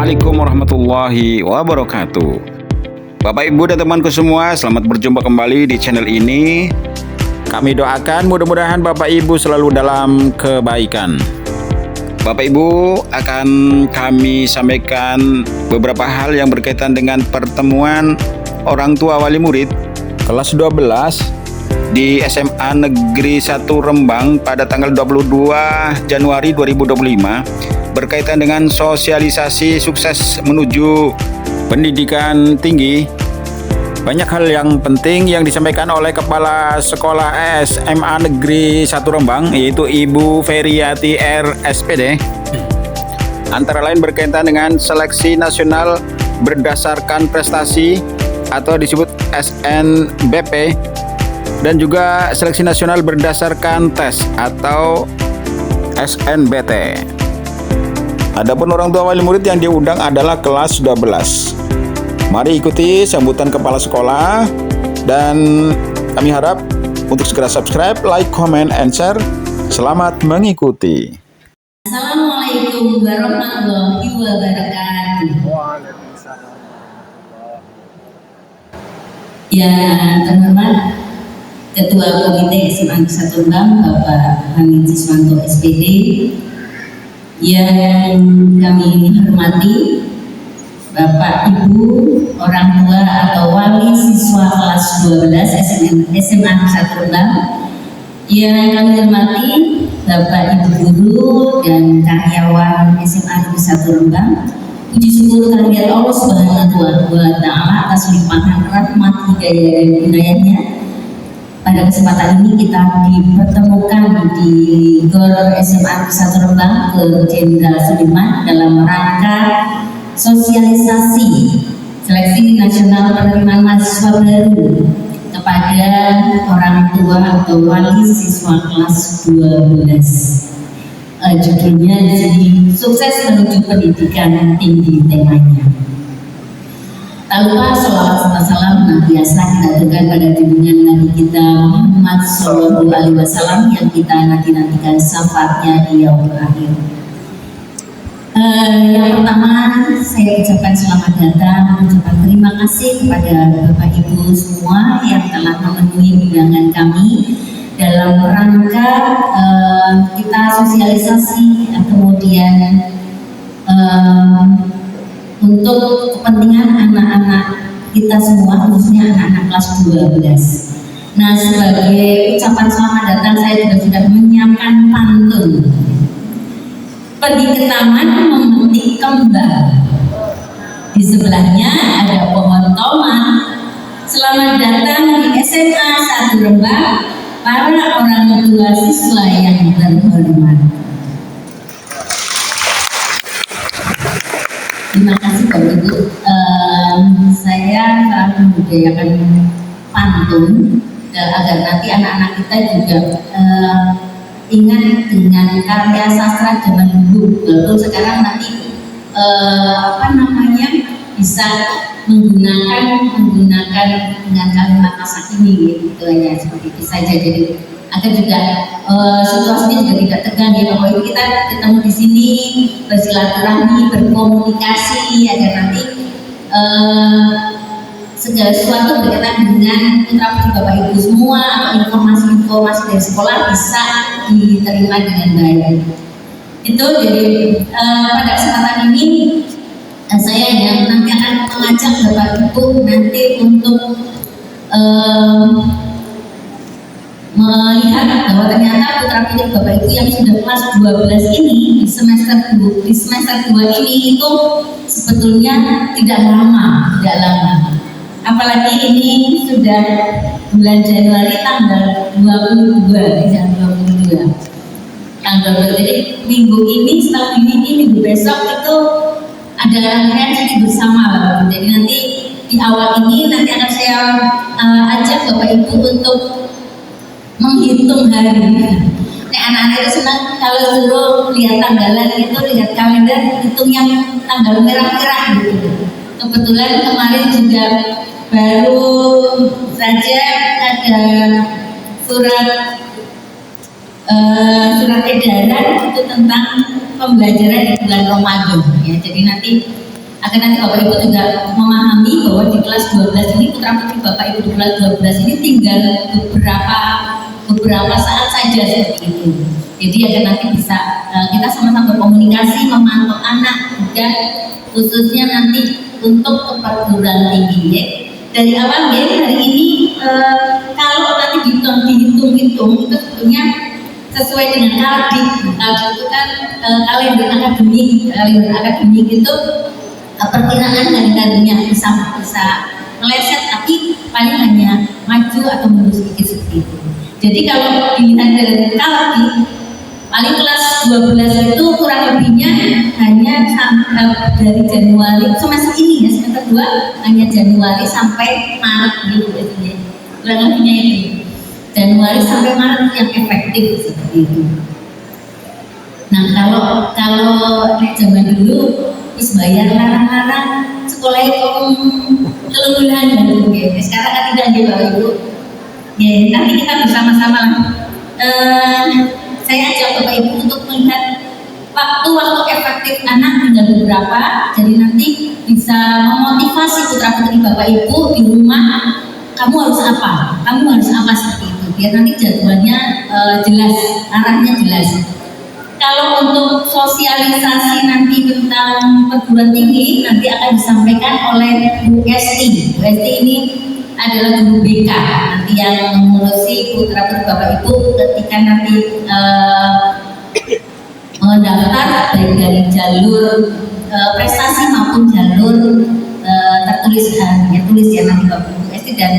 Assalamualaikum warahmatullahi wabarakatuh. Bapak Ibu dan temanku semua, selamat berjumpa kembali di channel ini. Kami doakan mudah-mudahan Bapak Ibu selalu dalam kebaikan. Bapak Ibu, akan kami sampaikan beberapa hal yang berkaitan dengan pertemuan orang tua wali murid kelas 12 di SMA Negeri 1 Rembang pada tanggal 22 Januari 2025 berkaitan dengan sosialisasi sukses menuju pendidikan tinggi. Banyak hal yang penting yang disampaikan oleh Kepala Sekolah SMA Negeri 1 Rembang, yaitu Ibu Feriati R. SPD. Antara lain berkaitan dengan seleksi nasional berdasarkan prestasi atau disebut SNBP, dan juga seleksi nasional berdasarkan tes atau SNBT. Adapun orang tua wali murid yang diundang adalah kelas 12. Mari ikuti sambutan kepala sekolah, dan kami harap untuk segera subscribe, like, comment, and share. Selamat mengikuti. Assalamualaikum warahmatullahi wabarakatuh. Yang terhormat Ketua Komite SMA 1 Rembang Bapak Hamid Siswanto SPD, yang kami hormati Bapak Ibu orang tua atau wali siswa kelas 12 SMA 1 Rembang, yang kami hormati Bapak Ibu guru dan karyawan SMA Negeri 1 Rembang. Puji syukur kehadirat Allah Subhanahu wa Ta'ala atas limpahan rahmat, hidayah dan inayahnya. Pada kesempatan ini kita dipertemukan di GOR SMA 1 Rembang ke Jenderal Sudirman dalam rangka sosialisasi seleksi nasional penerimaan mahasiswa baru kepada orang tua atau wali siswa kelas 12. Judulnya di sini sukses menuju pendidikan tinggi temanya. Tak lupa sholawat serta salam biasa kita aturkan pada junjungan Nabi kita Muhammad Sallallahu Alaihi Wasallam yang kita nantikan syafaatnya di yaumul akhir. Yang pertama, saya ucapkan selamat datang, ucapkan terima kasih kepada Bapak Ibu semua yang telah memenuhi undangan kami dalam rangka kita sosialisasi, kemudian untuk kepentingan anak-anak kita semua, khususnya anak-anak kelas 12. Nah, sebagai ucapan selamat datang, saya juga sudah menyiapkan pantun. Pergi ke taman memetik kembang, di sebelahnya ada pohon tomat. Selamat datang di SMA 1 Rembang, para orang tua siswa yang terhormat. Terima kasih Bapak Ibu. Saya akan membudayakan pantun agar nanti anak-anak kita juga ingat dengan karya sastra zaman dulu. Walaupun sekarang nanti bisa menggunakan dengan kalimat masa kini gitu ya, seperti itu saja. Jadi agar juga situasinya juga tidak tegang ya. Bahwa kita ketemu di sini bersilaturahmi, berkomunikasi agar nanti segala sesuatu berkaitan dengan putra-putri Bapak Ibu semua atau informasi-informasi dari sekolah bisa diterima dengan baik. Itu jadi pada kesempatan ini saya yang nanti akan mengajak Bapak Ibu nanti untuk melihat bahwa ternyata putra-putri Bapak Ibu yang sudah kelas 12 ini di semester 2 ini itu sebetulnya tidak lama. Apalagi ini sudah bulan Januari tanggal 22. Jadi minggu ini, setelah minggu besok itu ada rangkaian cuti bersama Bapak. Jadi nanti di awal ini nanti akan saya ajak Bapak Ibu untuk menghitung hari. Anak-anak itu senang kalau dulu lihat tanggalan itu, lihat kalender, hitung yang tanggal merah-merah gitu. Kebetulan kemarin juga baru saja ada surat edaran itu tentang pembelajaran di bulan Ramadan ya. Jadi nanti agar nanti Bapak Ibu juga memahami bahwa di kelas 12 ini putra putri Bapak Ibu di kelas 12 ini tinggal beberapa saat saja seperti itu. Jadi agar nanti bisa kita sama-sama berkomunikasi, memantau anak dan khususnya nanti untuk ke perguruan tinggi ya. Dari awal ya hari ini kalau nanti dihitung itu sebetulnya sesuai dengan kaldi. Kaldi itu kan kalender akademik itu perkiraan dari kalendenya bisa meleset, tapi paling hanya maju atau mundur sedikit seperti itu. Jadi kalau dilihat dari kaldi, paling kelas 12 itu kurang lebihnya hanya dari Januari semester ini ya, semester 2 hanya Januari sampai Maret gitu ya. Kurang lebihnya ini Januari sampai Maret yang efektif seperti itu. Nah kalau zaman dulu is bayar larang-larang sekolah itu kelunggulan dan gitu ya. Sekarang kan tidak ada Bapak Ibu. Ya nanti kita bersama-sama saya ajak Bapak Ibu untuk melihat waktu efektif anak tinggal beberapa, jadi nanti bisa memotivasi putra putri Bapak Ibu di rumah. Kamu harus apa seperti itu, biar nanti jadwalnya jelas, arahnya jelas. Kalau untuk sosialisasi nanti tentang perguruan tinggi nanti akan disampaikan oleh Bu Esti. Bu Esti ini adalah guru BK nanti yang mengurusi putra putri Bapak Ibu ketika nanti mendaftar baik dari jalur prestasi maupun jalur tertulis tulis ya nanti Bapak Ibu Esti dan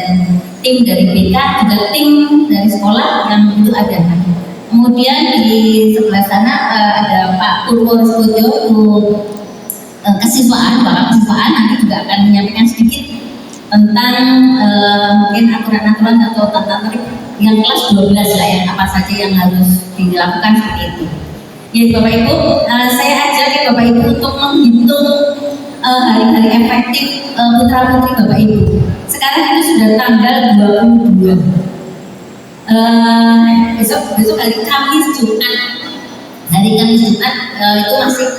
tim dari BK juga tim dari sekolah yang itu ada. Kemudian di sebelah sana ada Pak Purworejojo untuk kesiswaan nanti juga akan menyampaikan sedikit tentang mungkin aturan-aturan atau tata tertib yang kelas 12 lah ya, apa saja yang harus dilakukan seperti itu. Ya Bapak Ibu, saya ajak ya Bapak Ibu untuk menghitung hari-hari efektif putra putri Bapak Ibu. Sekarang itu sudah tanggal 22. Besok hari Kamis Jumat. Hari Kamis Jumat itu masih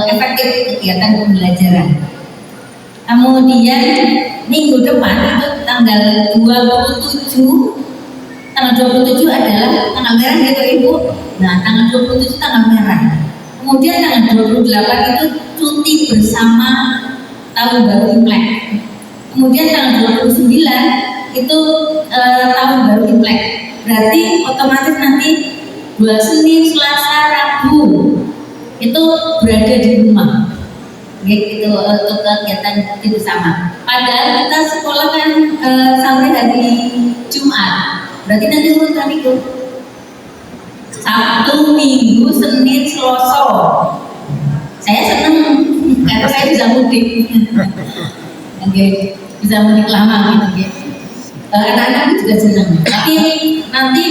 efektif kegiatan pembelajaran. Kemudian minggu depan itu tanggal 27 adalah tanggal merah gitu Ibu. Nah tanggal 27 tanggal merah. Kemudian tanggal 28 itu cuti bersama tahun baru Imlek. Kemudian tanggal 29 itu tahun baru Imlek. Berarti otomatis nanti Senin, Selasa, Rabu itu berada di rumah. Gitu untuk kegiatan cuti bersama. Padahal kita sekolah kan sampai hari Jumat. Berarti nanti urutan itu Sabtu, Minggu, Senin, Selasa. Saya senang karena saya bisa mudik. Oke, bisa mudik lama gitu ya. Anak-anak juga senang. Tapi nanti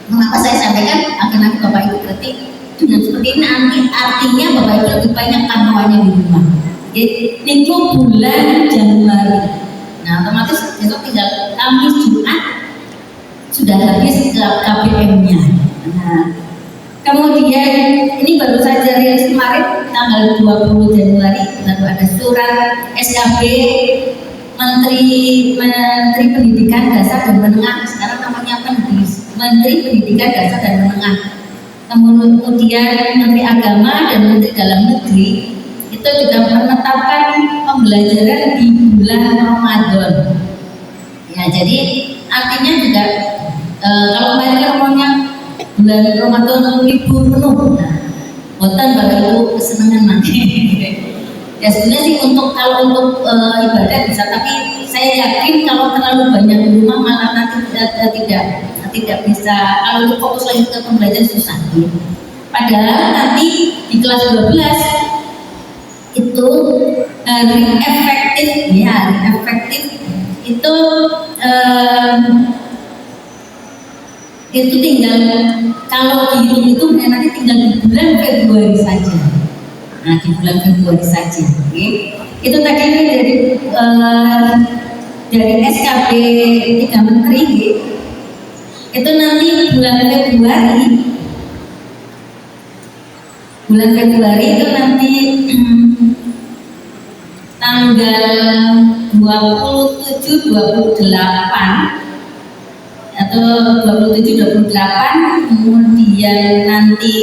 mengapa saya sampaikan agar nanti Bapak Ibu berarti dengan seperti ini nanti artinya Bapak Ibu lebih banyak kawannya di rumah. Jadi minggu bulan Januari. Nah otomatis besok tinggal Kamis Jumat sudah habis ke KBM-nya. Nah, kemudian ini baru saja rilis kemarin tanggal 20 Januari baru ada surat SKB Menteri Pendidikan Dasar dan Menengah, sekarang namanya Menteri Pendidikan Dasar dan Menengah. Kemudian Menteri Agama dan Menteri Dalam Negeri itu juga menetapkan pembelajaran di bulan Ramadan. Ya, jadi artinya juga kalau kemarin ngomongnya bulan Ramadan libur penuh, buatan Bapak Ibu kesenangan nanti. Ya sebenarnya sih kalau untuk ibadah bisa, tapi saya yakin kalau terlalu banyak di rumah malah nanti tidak bisa. Kalau untuk fokus lagi ke pembelajaran susah. Ya. Padahal nanti di kelas 12 itu hari efektif itu tinggal kalau dihitung itu nanti tinggal di bulan Februari saja. Nah di bulan Februari saja, okay. Itu tadi dari SKB 3 Menteri, okay. Itu nanti bulan Februari itu nanti tanggal 27 28 atau 27 28, kemudian nanti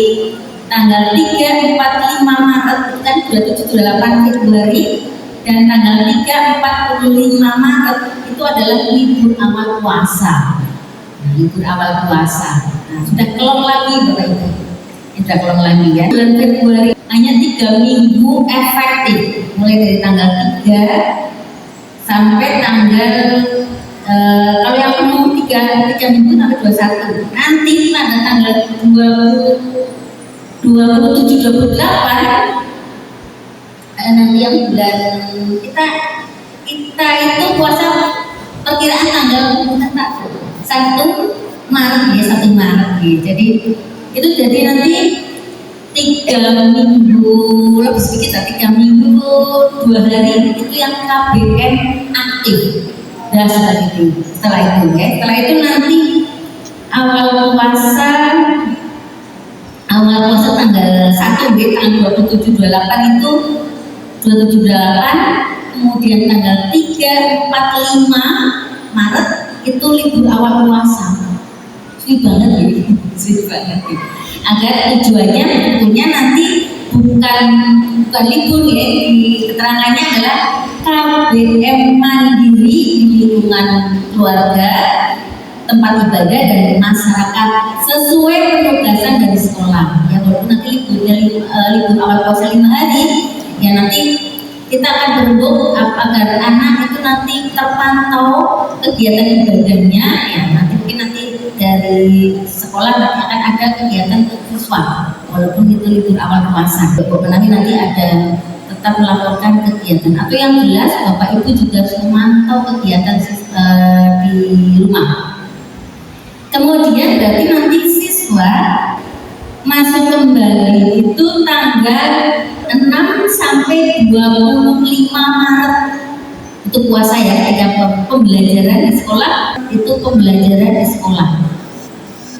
tanggal 3 4 5 Maret kan 27 28 Februari, dan tanggal 3 4 5 Maret itu adalah libur awal puasa. Libur awal puasa. Nah, sudah kelong lagi Bapak Ibu. Sudah kelong lagi ya. Bulan Februari hanya 3 minggu efektif, mulai dari tanggal 3 sampai tanggal kalau yang penuh 3 minggu sampai 21. Nanti pada tanggal 27 28 nanti yang bulan kita itu puasa perkiraan tanggal 1 Maret ya, 1 Maret ya. Jadi itu jadi nanti 3 minggu lebih sedikit, 3 minggu 2 hari itu yang KBM aktif. Nah, setelah itu nanti awal puasa tanggal 1 tanggal 27 28 itu 27 28, kemudian tanggal 3 4 5 Maret itu libur awal puasa. Sweet banget ya, sweet banget ya. Agar tujuannya tentunya nanti bukan libur ya, di keterangannya adalah KBM mandiri di lingkungan keluarga, tempat ibadah dan masyarakat sesuai penugasan dari sekolah. Ya walaupun nanti libur awal puasa 5 hari, ya nanti kita akan berbentuk agar anak itu nanti terpantau kegiatan ibadahnya. Ya nanti mungkin nanti dari sekolah nanti akan ada kegiatan siswa walaupun itu libur awal puasa. Nanti ada tetap melakukan kegiatan, atau yang jelas Bapak Ibu juga harus memantau kegiatan di rumah. Kemudian berarti nanti siswa masuk kembali itu tanggal 6 sampai 25 Maret itu puasa ya, ketika pembelajaran di sekolah itu pembelajaran di sekolah.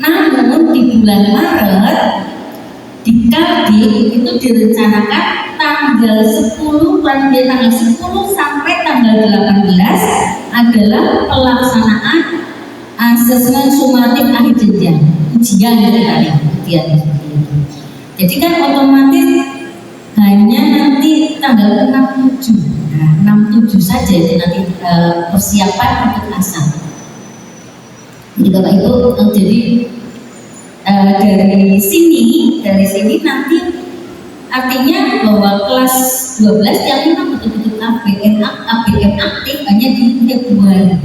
Namun di bulan Maret di Kadin itu direncanakan tanggal 10 sampai tanggal 18 adalah pelaksanaan asesmen sumatif akhir jenjang, ujian. Jadi kan otomatis hanya nanti tanggal 67. Nah, 67 saja itu nanti persiapan untuk asal. Jadi Bapak Ibu, jadi dari sini nanti artinya bahwa kelas 12 yang memang betul-betul KBM aktif hanya di Februari.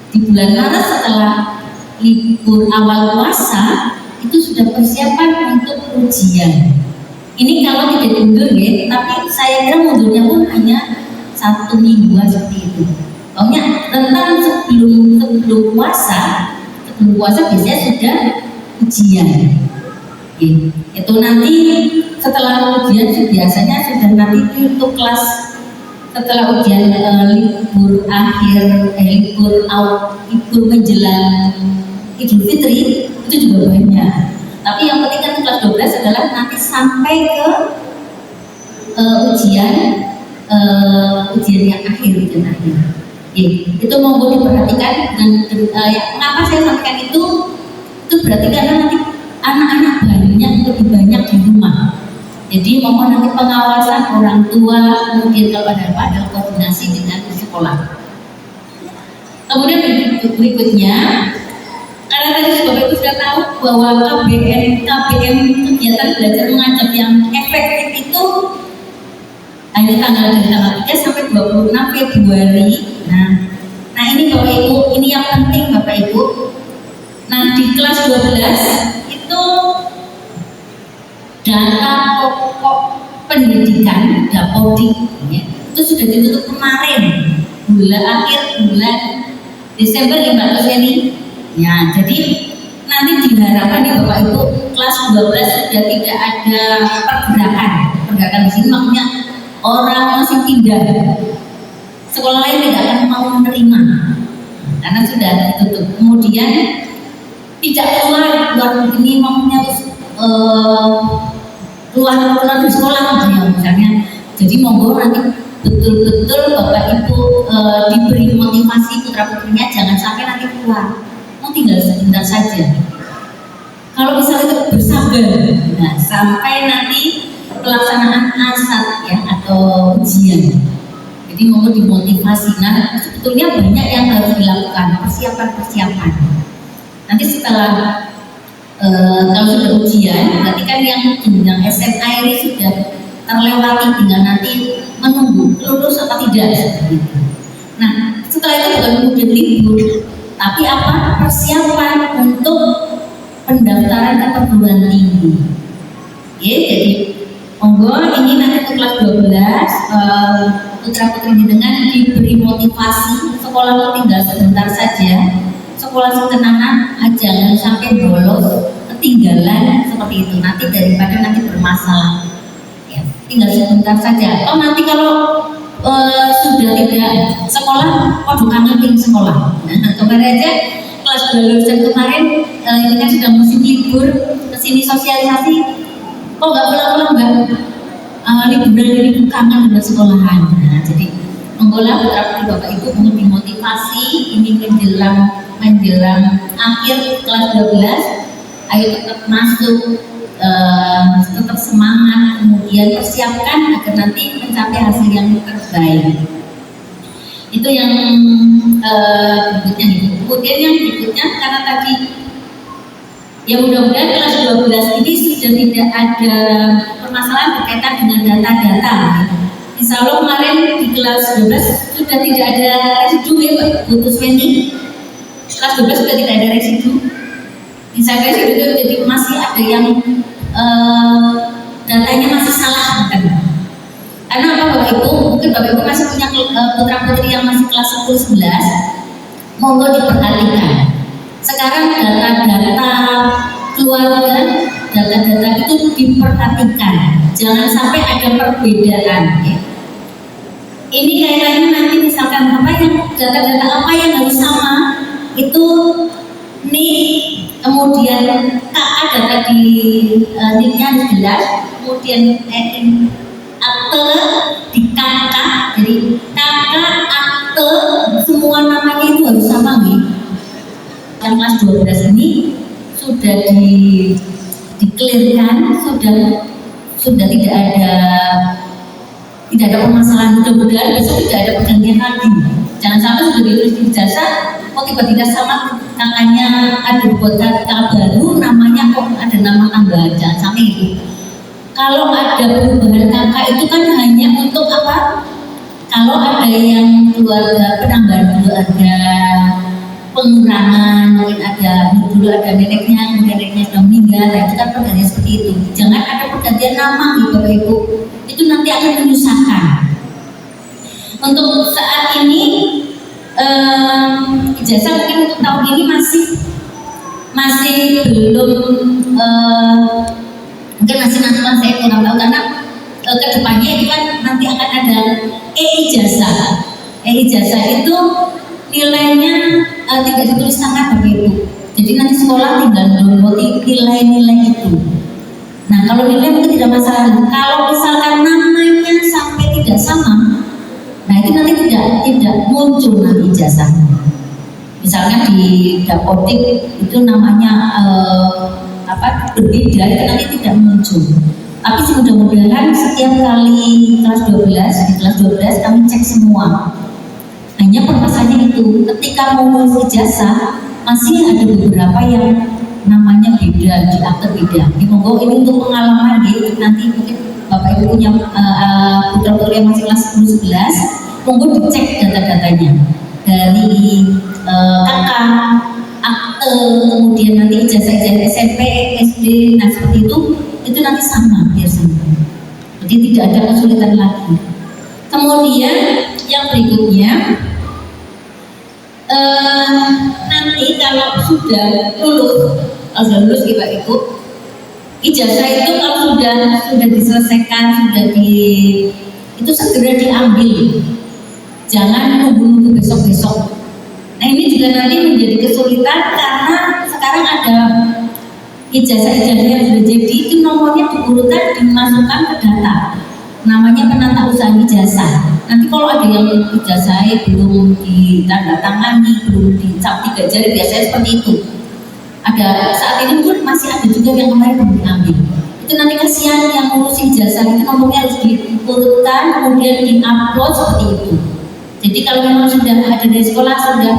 Di bulan Maret setelah libur awal puasa itu sudah persiapan untuk ujian. Ini kalau tidak mundur ya, tapi saya kira mundurnya pun hanya 1 minggu seperti itu. Pokoknya tentang sebelum puasa biasanya sudah ujian. Itu nanti setelah ujian biasanya sudah nanti untuk kelas setelah ujian libur menjelang Idul Fitri itu juga banyak. Tapi yang penting kan kelas 12 adalah nanti sampai ke ujian yang akhir. Itu mohon diperhatikan. Dan mengapa saya sampaikan itu berarti karena nanti anak-anak lebih banyak di rumah. Jadi mohon nanti pengawasan orang tua, kemudian kalau ada koordinasi dengan sekolah. Kemudian berikutnya, karena tadi Bapak Ibu sudah tahu bahwa KBM kegiatan belajar mengajar yang efektif itu hanya tanggal 3 sampai 26 Februari. Nah ini Bapak Ibu, ini yang penting Bapak Ibu. Nah di kelas 12 itu data pokok pendidikan Dapodik ya, itu sudah ditutup kemarin akhir bulan Desember ya Mbak Toseni. Ya, jadi nanti diharapkan di Bapak Ibu kelas 12 sudah tidak ada pergerakan di sini, maksudnya orang masih pindah, sekolah lain tidak akan mau menerima karena sudah ditutup. Kemudian tidak keluar ini maksudnya keluar di sekolah misalnya. Jadi monggo nanti betul-betul Bapak Ibu diberi motivasi putra putrinya jangan sampai nanti keluar, mau tinggal sebentar saja. Kalau misalnya itu bersabar, nah sampai nanti pelaksanaan asat ya atau ujian. Jadi mau dimotivasi. Nah sebetulnya banyak yang harus dilakukan persiapan. Nanti setelah kalau sudah ujian, berarti kan yang jenjang SMA ini sudah terlewati, tinggal nanti menunggu lulus atau tidak seperti itu. Nah setelah itu bukan kemudian libur, tapi apa, persiapan untuk pendaftaran ke perguruan tinggi. Ya, jadi monggo ini nanti untuk kelas 12 putra putri dengan diberi motivasi, sekolah mau tinggal sebentar saja, sekolah sekenangan, jangan sampai bolos, ketinggalan seperti itu, nanti daripada nanti bermasalah. Ya, tinggal sebentar saja. Oh nanti kalau sudah tidak sekolah, waduh kangen ping sekolah. Nah kemarin aja kelas 12 kemarin ini kan sudah musim libur, kesini sosialisasi, kok nggak pulang-pulang Mbak? Liburan ini kangen dengan sekolahan. Nah jadi monggolah putra putri Bapak Ibu untuk dimotivasi, ini menjelang akhir kelas 12, ayo tetap masuk, tetap semangat, kemudian persiapkan agar nanti mencapai hasil yang terbaik. Itu yang berikutnya gitu. Kemudian yang berikutnya karena tadi ya mudah-mudahan kelas 12 ini sudah tidak ada permasalahan berkaitan dengan data-data gitu. Insya Allah kemarin di kelas 12 sudah tidak ada residu ya Pak Putus Wendy. Kelas 12 sudah tidak ada residu. Misalnya residu itu jadi masih ada yang datanya masih salah kan. Karena apa Bapak Ibu, mungkin Bapak Ibu masih punya putra putri yang masih kelas 10-11, monggo diperhatikan. Sekarang data-data keluarga, data-data itu diperhatikan, jangan sampai ada perbedaan. Ya. Ini kaitannya nanti misalkan apa yang data-data apa yang harus sama itu nih, kemudian KA data di NIK-nya harus jelas, kemudian akte di KK, jadi KK akte semua namanya itu harus sama nih. Yang kelas 12 ini sudah dikelirkan, sudah tidak ada permasalahan, mudah-mudahan besok tidak ada pergantian lagi. Jangan sampai sudah ditulis di ijazah, kok tiba-tiba sama kakaknya ada buat kakak baru, namanya kok ada nama tambahan, jangan sampai itu. Kalau ada perubahan kakak itu kan hanya untuk apa? Kalau ada yang keluarga, penambahan keluarga, pengurangan, mungkin ada dulu ada neneknya, kemudian neneknya sudah meninggal, nah itu kan pergantian seperti itu. Jangan ada pergantian nama gitu Bapak Ibu, itu nanti akan menyusahkan. Untuk saat ini ijazah mungkin untuk tahun ini masih belum mungkin masih nanti saya kurang tahu karena kedepannya itu kan nanti akan ada e-ijazah. E-ijazah itu nilainya tidak ditulis tangan Bapak Ibu. Jadi nanti sekolah tinggal download nilai-nilai itu. Nah kalau nilai mungkin tidak masalah. Kalau misalkan namanya sampai tidak sama, nah itu nanti tidak muncul nanti ijazahnya. Misalnya di Dapodik itu namanya berbeda, itu nanti tidak muncul. Tapi mudah-mudahan setiap kali kelas 12 di kelas 12 kami cek semua. Hanya permasalahannya itu ketika mau ngurus ijazah masih ada beberapa yang namanya beda, di akte beda. Monggo ini untuk pengalaman gitu, nanti mungkin Bapak Ibu punya putra-putri yang masih kelas 10-11, monggo dicek data-datanya dari kakak, akte, kemudian nanti ijazah-ijazah SMP, SD, nah seperti itu nanti sama biasanya. Jadi tidak ada kesulitan lagi. Kemudian yang berikutnya nanti kalau sudah lulus Bapak Ibu, ijazah itu kalau sudah diselesaikan, itu segera diambil, jangan nunggu besok-besok. Nah ini juga nanti menjadi kesulitan karena sekarang ada ijazah yang sudah jadi itu nomornya diurutkan dimasukkan ke data. namanya penata usaha ijazah. Nanti kalau ada yang ijazahnya belum ditandatangani, belum dicap 3 jari, biasanya seperti itu. Ada saat ini pun masih ada juga yang kemarin belum diambil. Itu nanti kasihan yang ngurus ijazah itu nomornya harus diurutkan, kemudian diupload seperti itu. Jadi kalau memang sudah ada dari sekolah sudah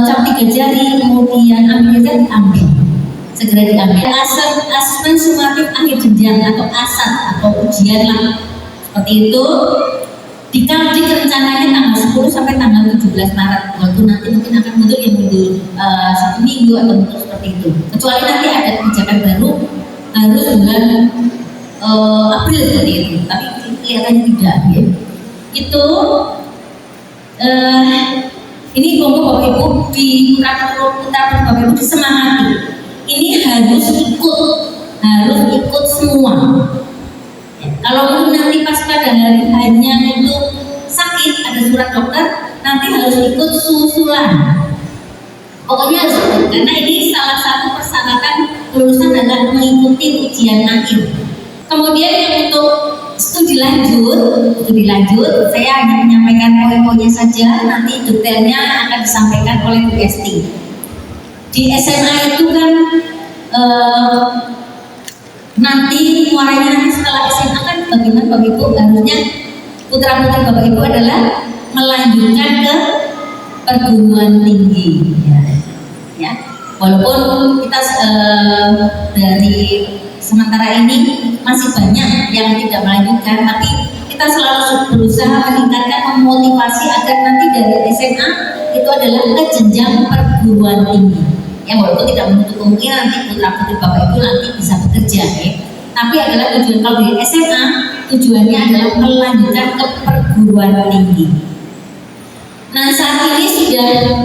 cap 3 jari, kemudian ambil ijazah, diambil, segera diambil. Asesmen sumatif akhir jenjang atau ASAT atau ujian lah seperti itu. Dikaji rencananya tanggal 10 sampai tanggal 17 Maret. Waktu nanti mungkin akan mundur yang mundur 1 minggu atau mundur seperti itu. Kecuali nanti ada kebijakan baru harus bulan April seperti itu. Tapi kelihatannya tidak ya. Itu ini monggo Bapak Ibu di putra Bapak Ibu disemangati. Ini harus ikut semua. Kalau nanti pas pada hari hanya untuk sakit ada surat dokter, nanti harus ikut susulan. Pokoknya harus ikut, karena ini salah satu persyaratan lulusan adalah mengikuti ujian akhir. Kemudian yang untuk studi lanjut, saya hanya menyampaikan poin-poinnya saja. Nanti detailnya akan disampaikan oleh Bu Esti. Di SMA itu kan nanti muaranya nanti setelah SMA kan bagaimana Bapak Ibu, harusnya putra-putri Bapak Ibu adalah melanjutkan ke perguruan tinggi ya. Walaupun kita dari sementara ini masih banyak yang tidak melanjutkan, tapi kita selalu berusaha meningkatkan, memotivasi agar nanti dari SMA itu adalah ke jenjang perguruan tinggi. Ya, walaupun tidak menutup kemungkinan nanti putra-putri Bapak Ibu nanti bisa bekerja ya. Tapi adalah tujuan kalau di SMA tujuannya adalah melanjutkan ke perguruan tinggi. Nah, saat ini sudah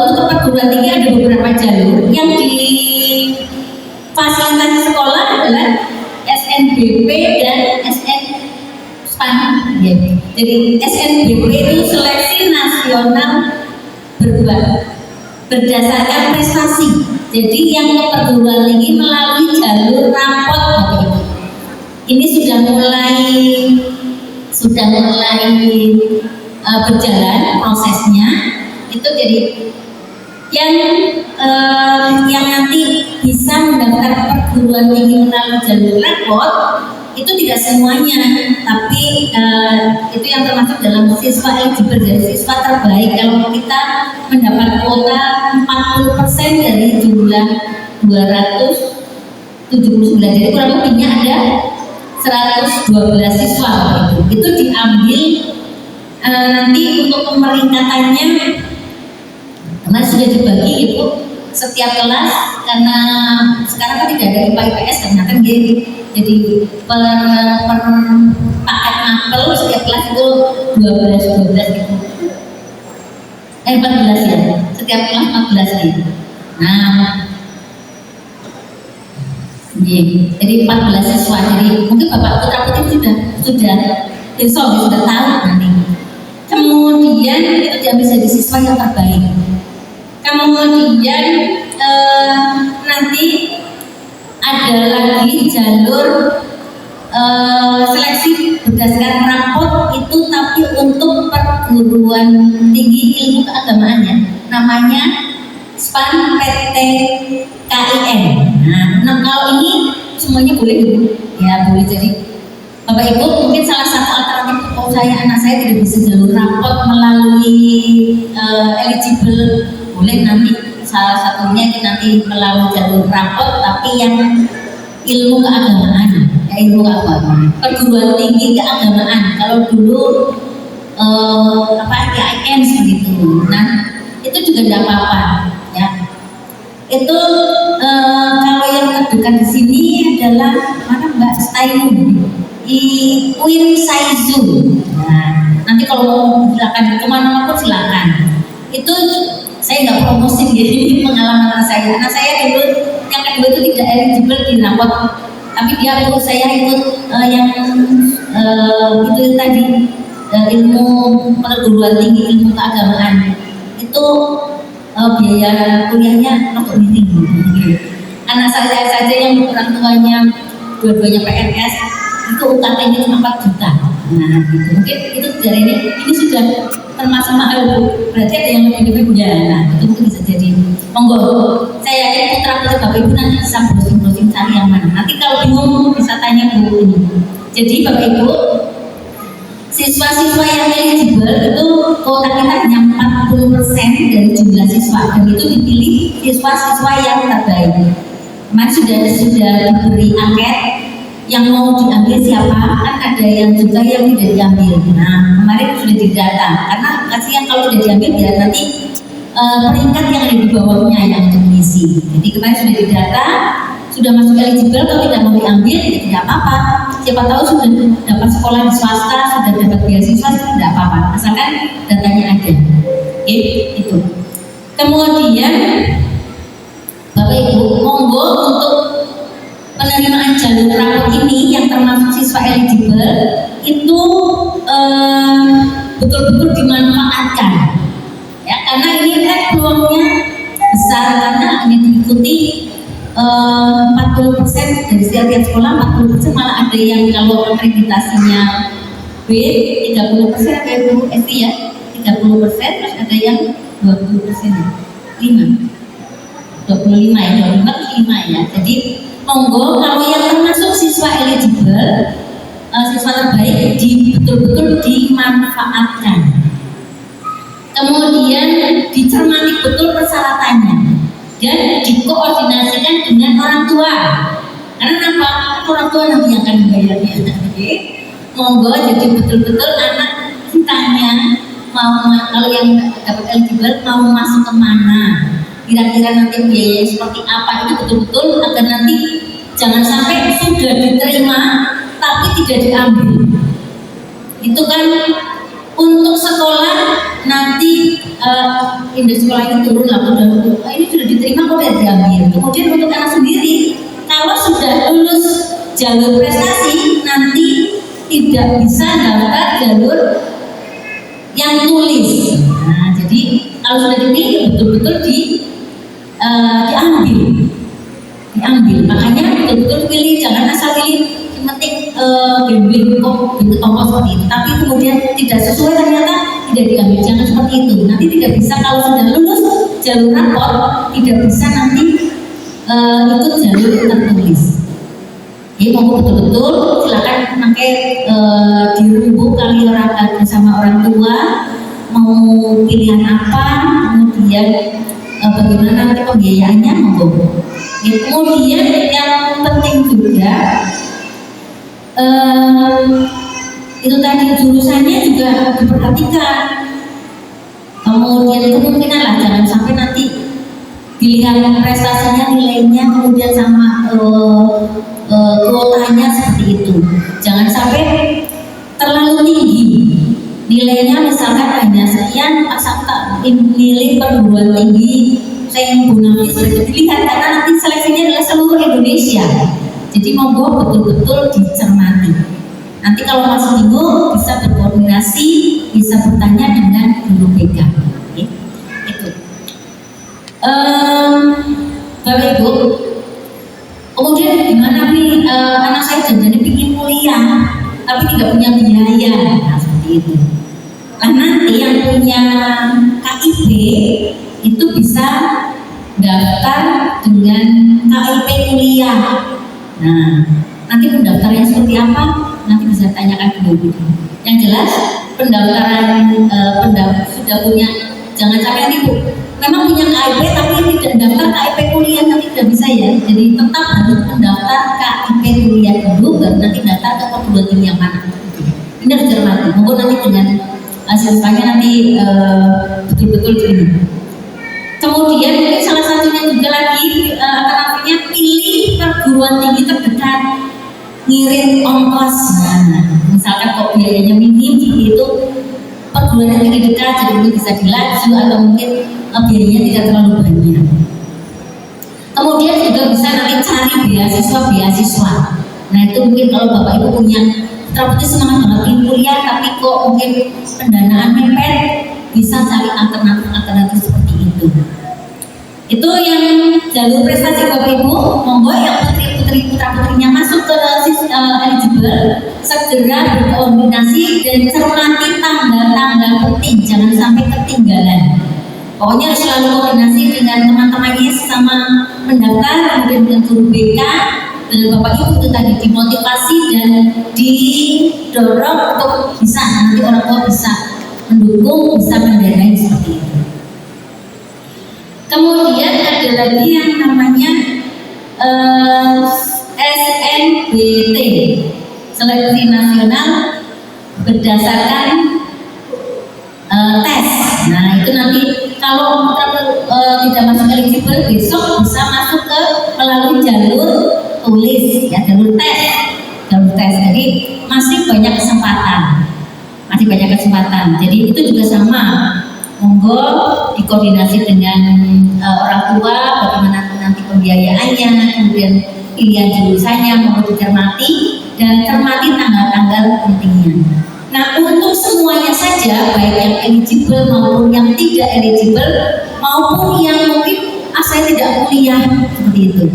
untuk perguruan tinggi ada beberapa jalur yang difasilitasi sekolah adalah SNBP dan SN-SPAN ya. Jadi SNBP itu seleksi nasional berdasarkan prestasi. Jadi yang ke perguruan tinggi melalui jalur rapot Bapak Ibu. Ini sudah mulai berjalan prosesnya. Itu jadi yang nanti bisa mendaftar perguruan tinggi melalui jalur rapot itu tidak semuanya, tapi itu yang termasuk dalam siswa eligible dari siswa terbaik. Kalau kita mendapat kuota 40% dari jumlah 279, jadi kurang lebihnya ada 112 siswa itu diambil. Nanti untuk pemeringkatannya karena sudah dibagi itu setiap kelas, karena sekarang kan tidak ada IPA IPS karena kan jadi per paket mapel setiap kelas itu 12 gitu. 14 ya, setiap kelas 14 gitu. Nah, jadi 14 siswa. Jadi mungkin Bapak putra putri sudah tahu nanti. Kemudian itu diambil jadi siswa yang terbaik. Kemudian nanti ada lagi jalur seleksi berdasarkan rapot itu, tapi untuk perguruan tinggi ilmu keagamaannya namanya SPAN PT KIN. Nah kalau ini semuanya boleh ya, boleh. Jadi Bapak Ibu mungkin salah satu alternatif kalau anak saya tidak bisa jalur rapot melalui eligible, boleh nanti salah satunya nanti melalui jalur rapot tapi yang ilmu keagamaan, perguruan tinggi keagamaan. Kalau dulu KIN seperti itu. Nah itu juga tidak apa-apa ya. Itu kalau yang terdekat di sini adalah mana Mbak Stailu Win Saizu. Nah nanti kalau silakan kemana-mana pun silakan. Itu saya nggak promosi ya, ini pengalaman anak saya. Anak saya dulu yang kedua itu tidak eligible di rapot, tapi dia ikut saya ikut yang itu tadi ilmu perguruan tinggi ilmu keagamaan. Itu biaya kuliahnya agak miring. Anak saya saja yang orang tuanya dua-duanya PNS itu UKT-nya cuma 4 juta. Nah, gitu. Mungkin itu dari ini sudah termasuk mahal Bu. Berarti ada yang lebih ya. Nah, itu mungkin bisa jadi. Monggo, saya yakin putra putri Bapak Ibu nanti bisa browsing cari yang mana. Nanti kalau bingung bisa tanya Bu ini. Jadi Bapak Ibu, siswa-siswa yang eligible itu kuota kita hanya 40% dari jumlah siswa, dan itu dipilih siswa-siswa yang terbaik. Kemarin sudah diberi angket yang mau diambil siapa, kan ada yang juga yang tidak diambil. Nah, kemarin sudah didata, karena kasihan kalau tidak diambil biar nanti peringkat yang ada di bawahnya yang untuk mengisi. Jadi kemarin sudah didata, sudah masuk eligible, kalau tidak mau diambil ya tidak apa-apa. Siapa tahu sudah dapat sekolah di swasta, sudah dapat beasiswa, tidak apa-apa, asalkan datanya ada. Oke, itu. Kemudian Bapak Ibu, monggo untuk penerimaan jalur rapot ini yang termasuk siswa eligible itu betul-betul dimanfaatkan, ya, karena ini kan peluangnya besar, karena hanya diikuti 40% dari setiap sekolah, 40% malah ada yang kalau akreditasinya B 30% kayak Bu Esti ya, 30%, terus ada yang 20% ya, 25 ya, 25 ya. Jadi monggo kalau yang termasuk siswa eligible, siswa terbaik betul-betul dimanfaatkan. Kemudian dicermati betul persyaratannya dan dikoordinasikan dengan orang tua. Karena apa? Orang tua nanti yang akan membayarnya. Oke, monggo jadi betul-betul anak ditanya mau kalau yang dapat eligible mau masuk kemana, kira-kira nanti biayanya seperti apa, itu betul-betul agar nanti jangan sampai sudah diterima tapi tidak diambil. Itu kan untuk sekolah nanti indeks sekolah ini turun lah, ini sudah diterima kok tidak diambil. Kemudian untuk anak sendiri, kalau sudah lulus jalur prestasi nanti tidak bisa daftar jalur yang tulis. Nah, jadi kalau sudah dipilih betul-betul diambil. Makanya betul-betul pilih, jangan asal pilih yang penting gambling kok gitu tombol seperti itu, tapi kemudian tidak sesuai ternyata tidak diambil. Jangan seperti itu, nanti tidak bisa kalau sudah lulus jalur rapor tidak bisa nanti ikut jalur tertulis. Jadi mau betul-betul silakan pakai dirembuk kali bersama orang tua mau pilihan apa, kemudian bagaimana nanti pembiayaannya monggo. Kemudian yang penting juga itu tadi jurusannya juga diperhatikan. Kemudian kemungkinan lah jangan sampai nanti dilihat prestasinya, nilainya, kemudian sama kuotanya seperti itu. Jangan sampai terlalu tinggi nilainya, misalkan hanya sekian, masa tak milih perguruan tinggi saya yang bonafis sudah dilihat, karena nanti seleksinya adalah seluruh Indonesia. Jadi monggo betul-betul dicermati. Nanti kalau masih bingung bisa berkoordinasi, bisa bertanya dengan guru BK. Oke, itu. Bapak Ibu, kemudian gimana nih anak saya janjinya bikin kuliah tapi tidak punya biaya, nah seperti itu. Nah nanti yang punya KIP itu bisa daftar dengan KIP kuliah. Nah nanti pendaftarannya seperti apa? Nanti bisa tanyakan ke Bu. Yang jelas pendaftaran sudah punya, jangan sampai nanti Bu memang punya KIP tapi tidak daftar KIP kuliah, nanti tidak bisa ya. Jadi tetap harus mendaftar KIP kuliah dulu, baru nanti daftar ke perguruan tinggi yang mana. Ini harus cermati. Monggo nanti dengan siswanya nanti betul-betul ini. Kemudian ini salah satunya juga lagi alternatifnya pilih perguruan tinggi terdekat, ngirit ongkos. Nah, misalkan kok biayanya minim seperti itu, perguruan tinggi dekat jadi mungkin bisa dilaju atau mungkin biayanya tidak terlalu banyak. Kemudian juga bisa nanti cari beasiswa. Nah itu mungkin kalau Bapak Ibu punya terapti semangat banget ingin kuliah tapi kok mungkin pendanaan mepet, bisa cari alternatif seperti itu. Itu yang jalur prestasi Bapak Ibu. Monggo yang putra-putrinya masuk ke eligible, segera berkoordinasi dan cermati tanggal-tanggal penting, jangan sampai ketinggalan. Pokoknya harus selalu koordinasi dengan teman-temannya sesama mendaftar, kemudian dengan guru BK, dengan Bapak Ibu itu tadi dimotivasi dan didorong untuk bisa, nanti orang tua bisa mendukung, bisa mendanai seperti itu. Kemudian ada lagi yang namanya SNBT, Seleksi Nasional berdasarkan tes. Nah itu nanti kalau tidak masuk eligible, besok bisa masuk ke melalui jalur tulis, ya jalur tes. Jadi masih banyak kesempatan, Jadi itu juga sama. Monggo dikoordinasi dengan orang tua, bagaimana nanti pembiayaannya, kemudian pilihan jurusannya, mohon dicermati dan cermati tanggal-tanggal pentingnya. Nah untuk semuanya saja, baik yang eligible maupun yang tidak eligible, maupun yang mungkin saya tidak kuliah seperti itu,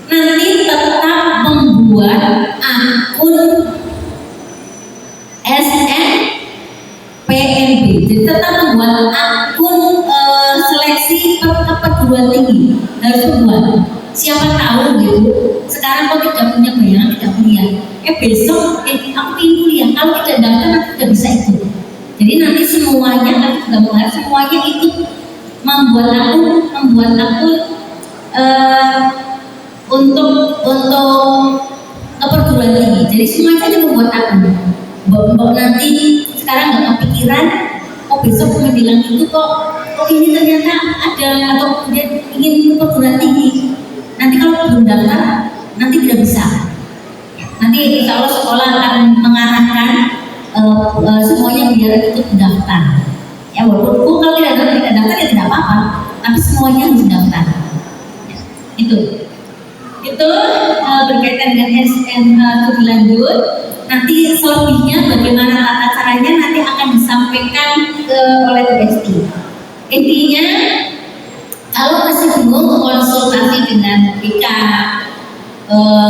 nanti tetap membuat akun SNPNB, jadi tetap membuat akun seleksi perguruan tinggi harus membuat. Siapa tahu gitu, sekarang kok tidak punya bayangan, tidak kuliah, besok aku ingin kuliah, kalau tidak daftar nanti tidak bisa ikut. Jadi nanti semuanya kami juga mengharap semuanya ikut membuat akun untuk perguruan tinggi. Jadi semuanya membuat akun. Mbak nanti sekarang nggak kepikiran, besok bilang itu kok ini ternyata ada, atau kemudian ingin perguruan tinggi. Nanti kalau belum daftar, nanti tidak bisa. Nanti kalau sekolah akan mengarahkan semuanya biar ikut daftar. Ya walaupun kalau tidak daftar ya tidak apa-apa, tapi semuanya harus daftar. Ya, itu berkaitan dengan studi lanjut. Nanti selebihnya bagaimana tata caranya nanti akan disampaikan oleh BSD. Intinya kalau masih bingung, konsultasi dengan BK,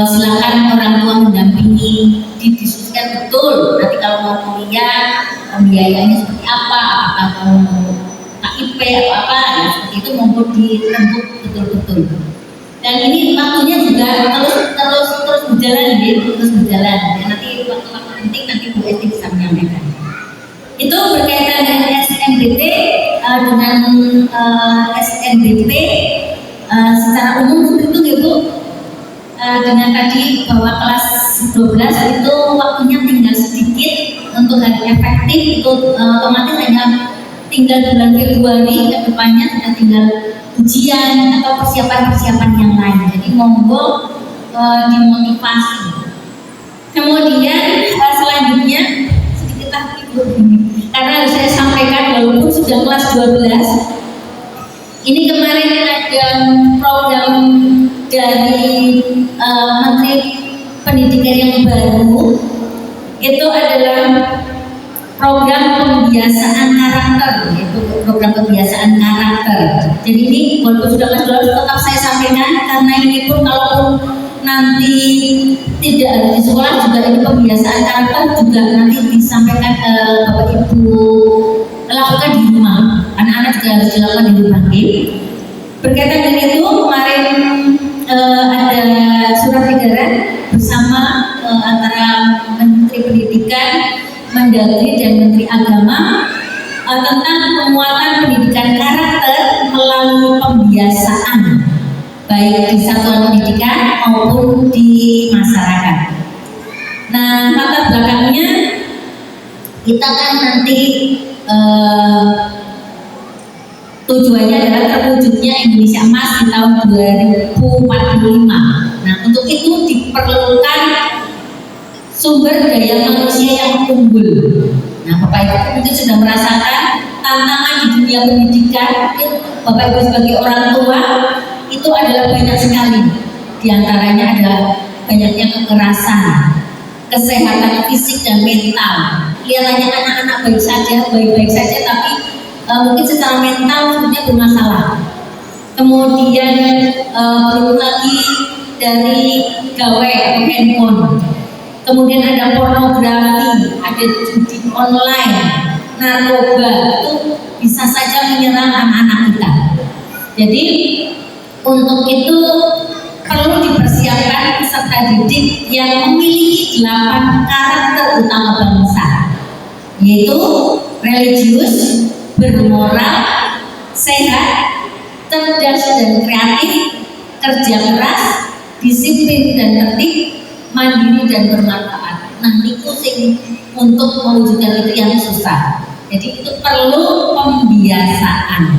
silakan orang tua mendampingi, didiskusikan betul. Nanti kalau mau kuliah, pembiayaannya seperti apa, apakah mau KIP atau apa, ya seperti itu mohon dirembuk betul-betul. Dan ini waktunya juga terus berjalan, ya. Nanti waktu-waktu penting nanti Bu Esti bisa menyampaikan. Itu berkaitan dengan SNBT, dengan SNBT secara umum seperti itu ya Bu. Dengan tadi bahwa kelas 12 itu waktunya tinggal sedikit untuk hari efektif, itu otomatis hanya tinggal bulan Februari ke depannya, sudah tinggal ujian atau persiapan-persiapan yang lain. Jadi monggo dimotivasi. Kemudian selanjutnya sedikit lagi Bu, karena saya sampaikan walaupun sudah kelas 12, ini kemarin ada program dari Menteri Pendidikan yang baru, itu adalah program pembiasaan karakter, yaitu program pembiasaan karakter. Jadi ini walaupun sudah kelas 12 tetap saya sampaikan, karena ini pun kalaupun nanti tidak ada di sekolah juga ini pembiasaan karakter juga nanti disampaikan ke Bapak Ibu, lakukan di rumah. Anak-anak juga harus dilakukan di rumah. Berkaitan dengan itu kemarin ada surat edaran bersama antara Menteri Pendidikan, Mendagri dan Menteri Agama tentang penguatan pendidikan karakter melalui pembiasaan baik di satuan pendidikan maupun di masyarakat. Nah, latar belakangnya kita kan nanti tujuannya adalah terwujudnya Indonesia Emas di tahun 2045. Nah, untuk itu diperlukan sumber daya manusia yang unggul. Nah, Bapak Ibu mungkin sudah merasakan tantangan di dunia pendidikan. Bapak Ibu sebagai orang tua itu adalah banyak sekali. Di antaranya ada banyaknya kekerasan, kesehatan fisik dan mental. Kelihatannya anak-anak baik-baik saja, tapi mungkin secara mental sebenarnya bermasalah. Kemudian belum lagi dari gawai atau handphone. Kemudian ada pornografi, ada judi online, narkoba, itu bisa saja menyerang anak-anak kita. Jadi untuk itu perlu dipersiapkan peserta didik yang memiliki 8 karakter utama bangsa, yaitu religius, bermoral, sehat, cerdas dan kreatif, kerja keras, disiplin dan tertib, mandiri dan bermanfaat. Nah, itu sing untuk mewujudkan itu yang susah. Jadi itu perlu pembiasaan.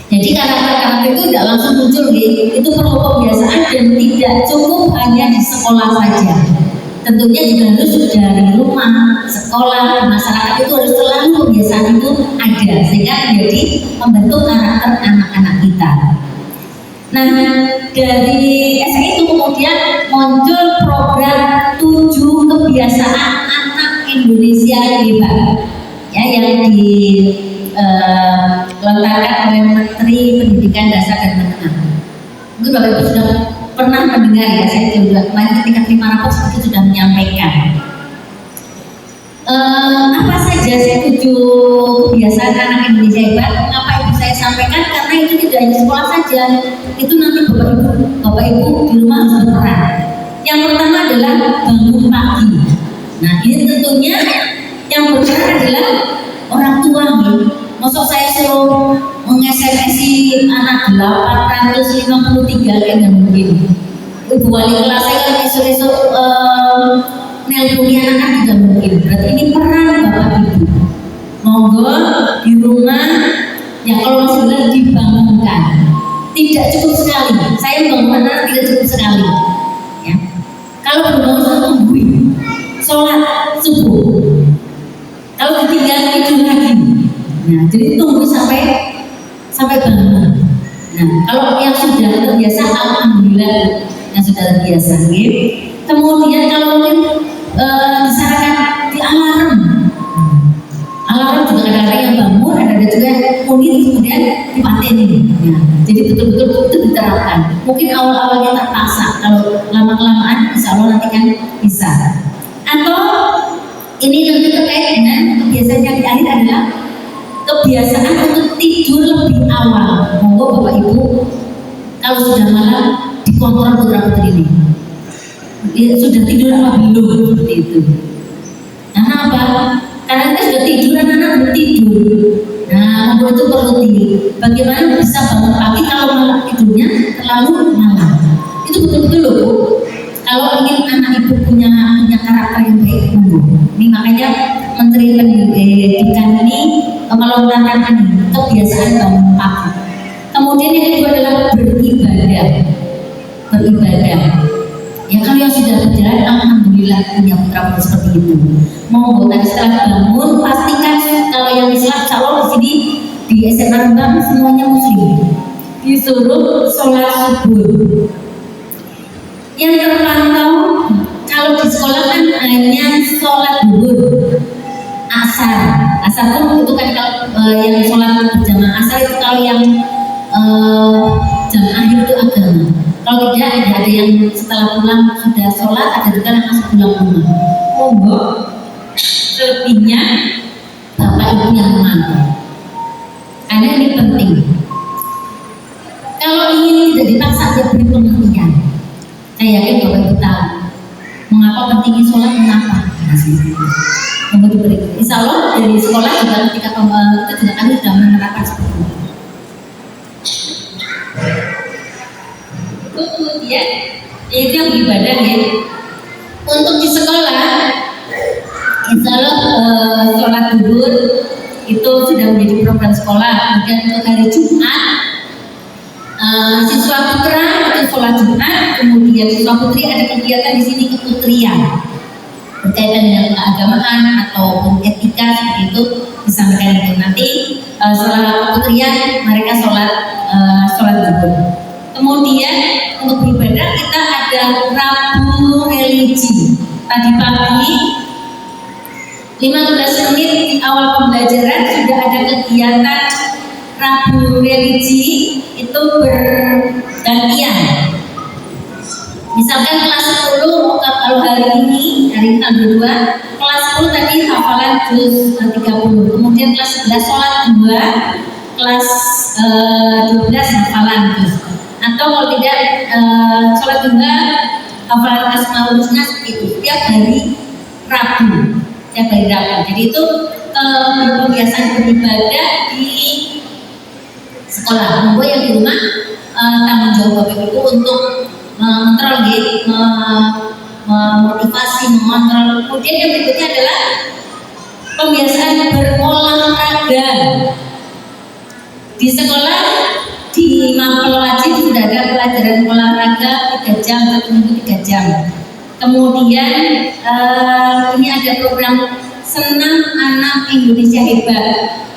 Jadi karakter-karakter itu tidak langsung muncul, itu perlu pembiasaan dan tidak cukup hanya di sekolah saja. Tentunya juga harus dari rumah, sekolah, masyarakat itu harus selalu pembiasaan itu ada sehingga menjadi membentuk karakter anak-anak kita. Nah, dari SI itu kemudian muncul program 7 kebiasaan anak Indonesia hebat, ya, yang dilontarkan oleh Menteri Pendidikan Dasar dan Menengah. Mungkin Bapak Ibu sudah pernah mendengar, ya, saya juga kemarin ketika terima rapor seperti sudah menyampaikan. Apa saja sih 7 kebiasaan anak Indonesia hebat? Mengapa itu saya sampaikan? Karena itu tidak hanya sekolah saja, itu nanti Bapak Ibu di rumah harus berperan. Yang pertama adalah bangun pagi. Nah, ini tentunya yang berperan adalah orang tua nih. Masuk saya suruh meng-SMS-i anak 853 kan nggak mungkin. Ibu wali kelas saya kan isu-isu nelponi anak-anak juga mungkin. Berarti ini peran Bapak Ibu. Monggo di rumah, ya kalau masih bilang dibangunkan. Tidak cukup sekali. Saya membangun anak tidak cukup sekali. Ya. Kalau berbangun saya tungguin sholat subuh. Kalau ditinggal tidur lagi. Nah, jadi tunggu sampai bangun. Nah, kalau yang sudah terbiasa, alhamdulillah yang sudah terbiasa. Gitu. Kemudian kalau mungkin disarankan di alarm juga ada yang bangun, ada juga yang mungkin kemudian dipatenin. Nah, jadi betul-betul itu diterapkan. Mungkin awal-awalnya terpaksa, kalau lama-kelamaan insya Allah nanti kan bisa. Atau ini tentu terkait dengan kebiasaan yang di akhir adalah kebiasaan untuk tidur lebih awal. Monggo Bapak Ibu, kalau sudah malam dikontrol putra-putri ini. Dia sudah tidur apa belum, seperti itu. Karena apa? Karena kita sudah tidur, anak-anak belum tidur. Nah, monggo itu perlu bagaimana bisa bangun pagi kalau malam tidurnya terlalu malam. Itu betul-betul loh, Bu. Kalau ingin anak ibu punya karakter yang baik, ini makanya Menteri Pendidikan ini melontarkan ini kebiasaan bangun pagi. Kemudian yang kedua adalah beribadah. Ya, kalau yang sudah berjalan, alhamdulillah punya putra seperti itu. Monggo tadi setelah bangun, pastikan kalau yang Islam, calon di sini di SMA Rembang semuanya Muslim, disuruh sholat subuh. Yang terpantau kalau di sekolah kan hanya sholat duhur, asar itu kan kalau yang sholat berjamaah asar itu kalau yang jam akhir itu agama. Kalau tidak ada yang setelah pulang sudah sholat, ada juga yang masih pulang rumah. Monggo selebihnya Bapak Ibu yang memantau. Karena ini penting. Kalau ingin tidak dipaksa, dia beri pengertian. Saya yakin Bapak Ibu tahu mengapa pentingnya sholat, mengapa. Monggo diberi. Insya Allah dari sekolah juga ketika kita juga kami sudah menerapkan seperti itu. Kemudian itu yang ibadah, ya. Untuk di sekolah, insya Allah sholat duhur itu sudah menjadi program sekolah. Kemudian untuk hari Jumat, siswa putra itu sholat Jumat, kemudian siswa putri ada kegiatan di sini keputrian berkaitan dengan keagamaan ataupun etika seperti itu disampaikan itu nanti setelah keputrian mereka sholat duhur. Kemudian untuk beribadah kita ada Rabu religi. Tadi pagi 15 menit di awal pembelajaran sudah ada kegiatan Rabu religi, itu bergantian Misalkan kelas 10, kalau hari ini tanggal 2, kelas 10 tadi hafalan juz 30, kemudian kelas 11 sholat 2, kelas 12 hafalan juz, atau kalau tidak sholat 2 hafalan Asmaul Husna seperti itu setiap hari Rabu. Jadi itu kebiasaan beribadah di sekolah. Monggo yang di rumah tanggung jawab Bapak Ibu untuk mengontrol, memotivasi, mengontrol. Kemudian yang berikutnya adalah pembiasaan berolahraga. Di sekolah di Mapel wajib sudah ada pelajaran olahraga 3 jam, 1 minggu 3 jam. Kemudian ini ada program Senam Anak Indonesia Hebat.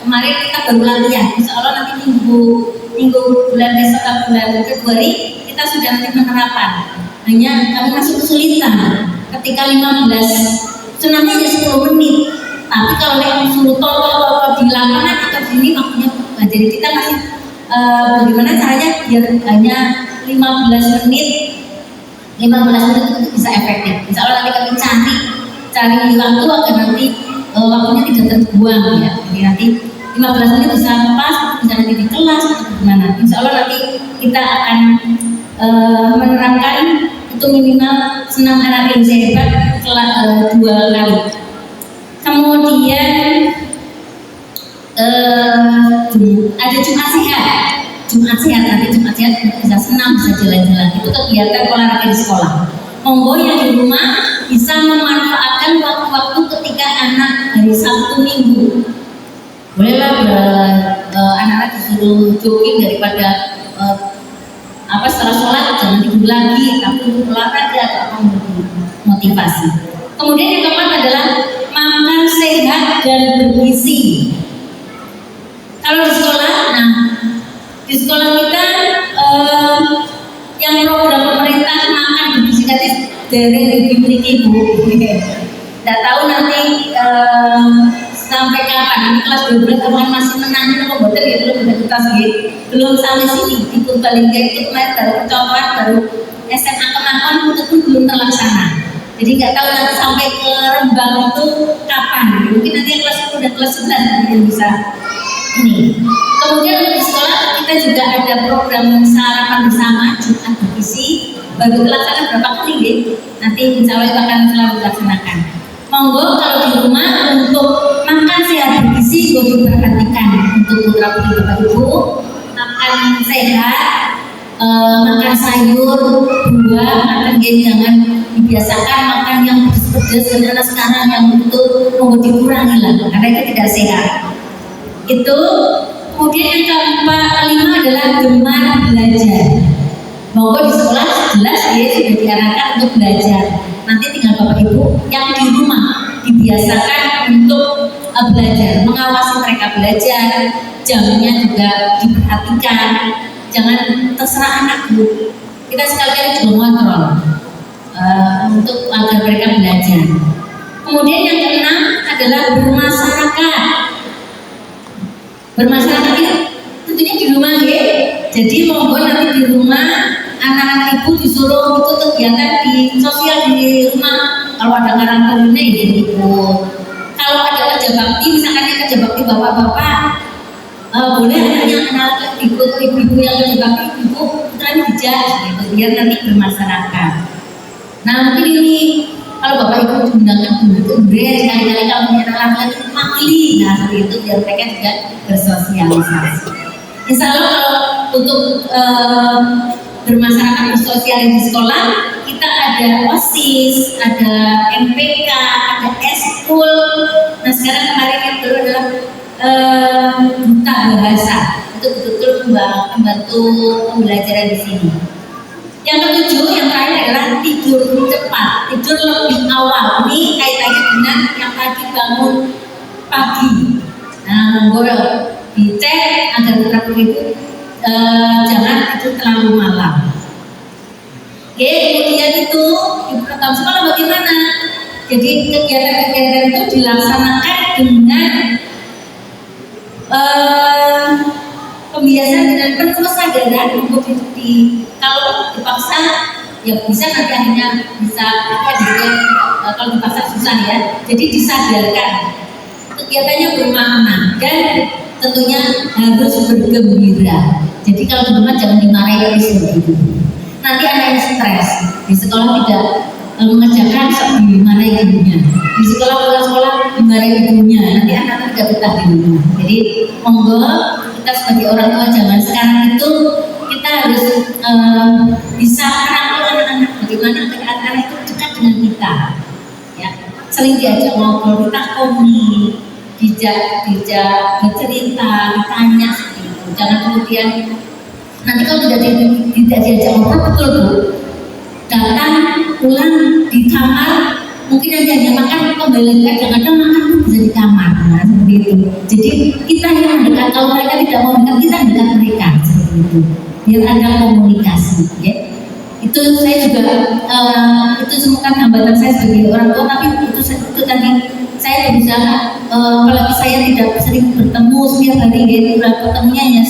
Kemarin kita baru latihan, insya Allah nanti minggu bulan besok atau bulan Februari kita sudah nanti penerapan. Hanya kami masih kesulitan ketika 15 senamnya hanya 10 menit. Tapi kalau yang suruh di lapangan kita sini waktunya berubah. Jadi kita masih bagaimana caranya biar hanya 15 menit itu bisa efektif. Insya Allah nanti kami cari waktu agar nanti waktunya tidak terbuang ya. Jadi nanti 15 menit bisa pas, bisa nanti di kelas atau gimana. Insya Allah nanti kita akan menerapkan itu minimal senam anak Indonesia Hebat 2 kali. Kemudian ada Jumat sehat nanti Jumat sehat bisa senam, bisa jalan-jalan. Itu kegiatan olahraga di sekolah. Monggo yang di rumah bisa memanfaatkan waktu-waktu ketika anak hari Sabtu Minggu. Bolehlah anak-anak disuruh jogging daripada setelah sholat jangan tidur lagi, tapi untuk olahraga atau motivasi. Kemudian yang keempat adalah makan sehat dan bergizi. Kalau di sekolah kita yang program pemerintah makan bergizi gratis dari ibu. Tidak tahu nanti sampai kapan. Ini kelas 12 apakah masih menangin atau boten ya, belum sampai sini. Di Purbalingga itu kemarin baru percontohan, baru SMA kemampuan itu pun belum terlaksana. Jadi nggak tahu nanti sampai ke Rembang itu kapan. Mungkin nanti kelas 10 dan kelas 11 yang bisa ini. Kemudian untuk di sekolah kita juga ada program sarapan bersama Jumat bergizi, baru terlaksana berapa kali ya? Nanti insya Allah itu akan selalu dilaksanakan. Monggo kalau di rumah untuk makan sehat bergizi diperhatikan untuk putra putri Bapak Ibu, makan sehat, makan sayur, buah, makan jangan dibiasakan makan yang pedas karena sekarang yang itu mau dikurangi lah karena itu tidak sehat. Itu kemudian yang kelima adalah gemar belajar. Monggo di sekolah jelas ya sudah diarahkan untuk belajar. Nanti tinggal Bapak Ibu yang di rumah dibiasakan untuk belajar, mengawasi mereka belajar, jamnya juga diperhatikan. Jangan terserah anak Bu. Kita sekali-kali juga ngontrol untuk agar mereka belajar. Kemudian yang keenam adalah bermasyarakat. Bermasyarakat itu tentunya di rumah ya. Jadi monggo nanti di rumah anak-anak ibu disuruh ikut kegiatan di sosial di rumah. Kalau ada karantina ya ikut. Kalau ada kerja bakti, misalkan kerja bakti bapak-bapak, boleh anaknya anak ikut, ibu-ibu yang kerja bakti, ibu putranya dijak gitu, biar nanti bermasyarakat. Nah mungkin ini kalau bapak ibu diundangkan itu sekali-kali kalau punya anak lagi makili, nah seperti itu biar mereka juga bersosialisasi. Insya Allah kalau untuk bermasyarakat bersosial di sekolah kita ada OSIS, ada MPK, ada eskul. Nah sekarang kemarin yang baru adalah duta bahasa, itu betul-betul membantu pembelajaran di sini. Yang ketujuh, yang terakhir adalah tidur cepat, tidur lebih awal. Ini kaitannya dengan yang tadi bangun pagi. Nah, monggo dicek agar putra-putri itu jangan tidur terlalu malam. Oke, kemudian itu di program sekolah bagaimana? Jadi kegiatan-kegiatan itu dilaksanakan dengan pembiasaan dengan penuh kesadaran untuk kalau dipaksa ya bisa nanti akhirnya bisa kalau dipaksa susah ya. Jadi disadarkan kegiatannya bermakna dan tentunya harus bergembira. Jadi kalau di rumah jangan dimarahi seperti itu. Nanti anaknya stres, di sekolah tidak mengerjakan dimarahi ibunya, di sekolah pulang sekolah dimarahi ibunya, nanti anak tidak betah di rumah. Jadi monggo kita sebagai orang tua zaman sekarang itu kita harus bisa merangkul anak-anak, bagaimana anak-anak itu dekat dengan kita, ya sering diajak ngobrol, kita komik, dijak bercerita, ditanya seperti itu. Jangan kemudian nanti kalau tidak diajak ngobrol, betul Bu, datang pulang di kamar mungkin hanya makan kembali lagi, kadang-kadang makan tuh bisa di kamar, nah, seperti itu. Jadi kita yang mendekat, kalau mereka tidak mau mendekat, kita mendekat mereka seperti itu, biar ada komunikasi, ya. Itu saya juga itu semua kan hambatan saya sebagai orang tua, tapi itu tadi saya berusaha, apalagi saya tidak sering bertemu setiap hari, gitu, ketemunya hanya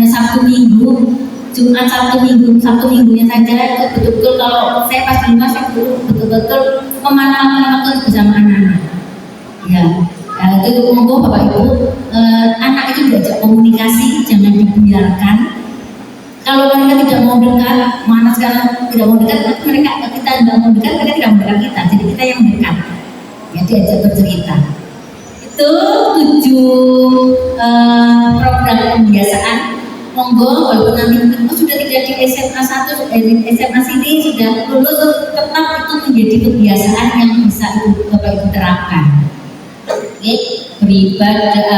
Sabtu Minggu, Jumat Sabtu Minggunya saja. Itu betul-betul kalau saya pas di rumah saya betul-betul memanfaatkan waktu bersama anak-anak. Ya, itu monggo Bapak Ibu, anak itu diajak komunikasi, jangan dibiarkan. Kalau mereka tidak mau dekat, mana sekarang tidak mau dekat, kita tidak mau dekat, mereka tidak mau dekat kita. Jadi kita yang dekat, ya diajak bercerita. Itu 7 program pembiasaan. Monggo walaupun nanti sudah tidak di SMA 1, SMA sini sudah lulus, tetap itu menjadi kebiasaan yang bisa Bapak Ibu terapkan. Oke, beribadah,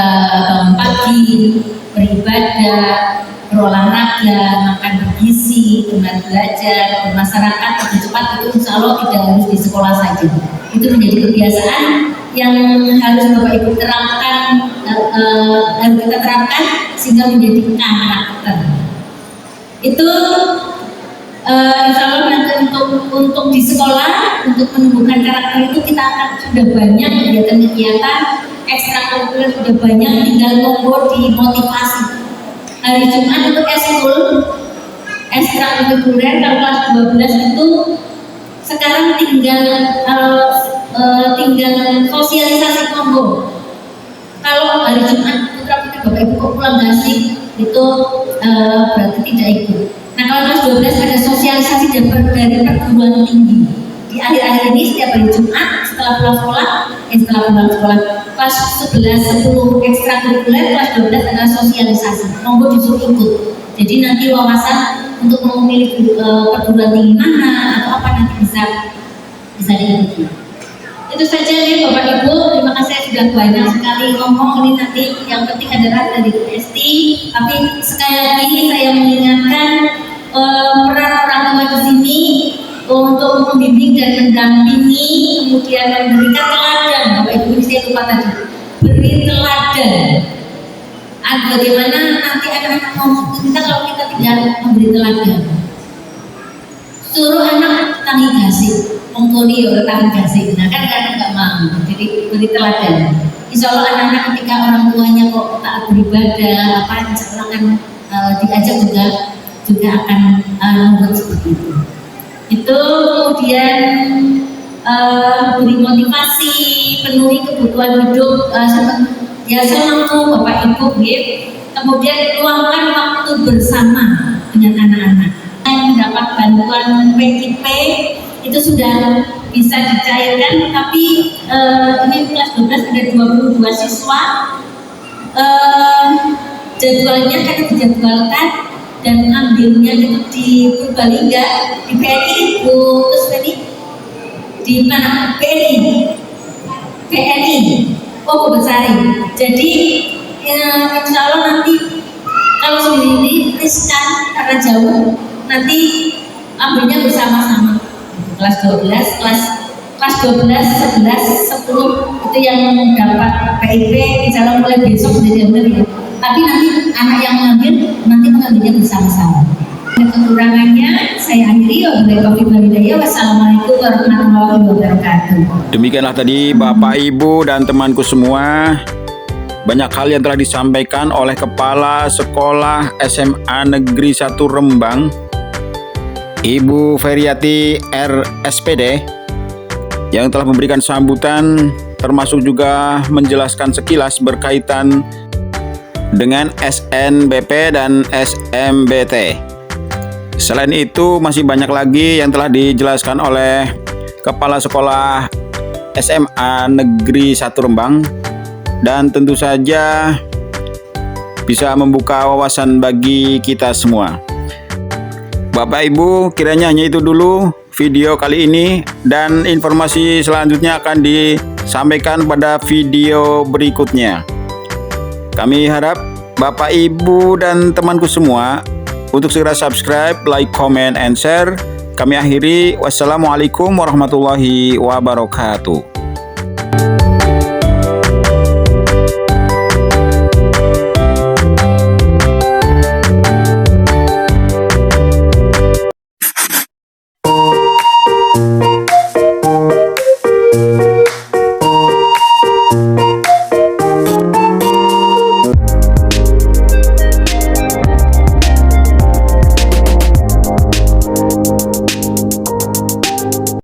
bangun pagi, beribadah, berolahraga, makan bergizi, benar belajar, bermasyarakat lebih cepat, itu insya Allah tidak harus di sekolah saja. Itu menjadi kebiasaan yang harus Bapak Ibu terapkan, harus kita terapkan sehingga menjadi karakter. Itu insya Allah nanti untuk di sekolah, untuk menumbuhkan karakter itu kita akan sudah banyak kegiatan-kegiatan ekstrakurikuler, sudah banyak, tinggal monggo dimotivasi. Hari Jumat untuk eskul ekstrakurikuler kalau kelas 12 itu sekarang tinggal sosialisasi monggo. Kalau hari Jumat putra putri Bapak Ibu kok pulang gak sih, itu berarti tidak ikut. Nah kalau kelas 12 ada sosialisasi dari perguruan tinggi. Di akhir-akhir ini setiap hari Jumat setelah pulang sekolah kelas 11, 10 ekstrakurikuler, kelas 12 ada sosialisasi. Monggo disuruh ikut. Jadi nanti wawasan untuk memilih perguruan tinggi mana atau apa nanti bisa diikuti. Itu saja nih Bapak Ibu, terima kasih sudah banyak sekali ngomong. Ini nanti yang penting adalah dari UST. Tapi sekali lagi saya mengingatkan peran orang tua di sini untuk membimbing dan mendampingi, kemudian memberikan teladan. Bapak Ibu, ini saya lupa tadi, beri teladan. Bagaimana nanti anak-anak mau kita kalau kita tidak memberi teladan. Suruh anak tangi gasing, mengkoni ya tangi gasing. Nah kan kadang nggak mau, jadi beri teladan. Insya Allah anak-anak ketika orang tuanya kok taat beribadah, insya Allah akan diajak juga akan membuat seperti itu. Itu kemudian beri motivasi, penuhi kebutuhan hidup, ya semampu Bapak Ibu, kemudian luangkan waktu bersama dengan anak-anak. Yang mendapat bantuan PIP itu sudah bisa dicairkan, tapi ini kelas 12 ada 22 siswa, jadwalnya akan dijadwalkan dan ambilnya itu di Purbalingga, di PNI Bu Tusmeni, di mana PNI Bu Besari. Jadi insya Allah nanti kalau sendiri riskan karena jauh, nanti ambilnya bersama-sama. Kelas 12, kelas 12, 11, 10 itu yang dapat PIP insya Allah mulai besok sudah diambil ya. Tapi nanti anak yang mengambil nanti mengambilnya bersama-sama. Kekurangannya saya akhiri. Wassalamualaikum warahmatullahi wabarakatuh. Demikianlah tadi Bapak Ibu dan temanku semua, banyak hal yang telah disampaikan oleh Kepala Sekolah SMA Negeri 1 Rembang Ibu Feryati RSPD yang telah memberikan sambutan termasuk juga menjelaskan sekilas berkaitan dengan SNBP dan SMBT. Selain itu masih banyak lagi yang telah dijelaskan oleh Kepala Sekolah SMA Negeri 1 Rembang, dan tentu saja bisa membuka wawasan bagi kita semua. Bapak Ibu, kiranya hanya itu dulu video kali ini, dan informasi selanjutnya akan disampaikan pada video berikutnya. Kami harap Bapak Ibu dan temanku semua untuk segera subscribe, like, comment, and share. Kami akhiri. Wassalamualaikum warahmatullahi wabarakatuh.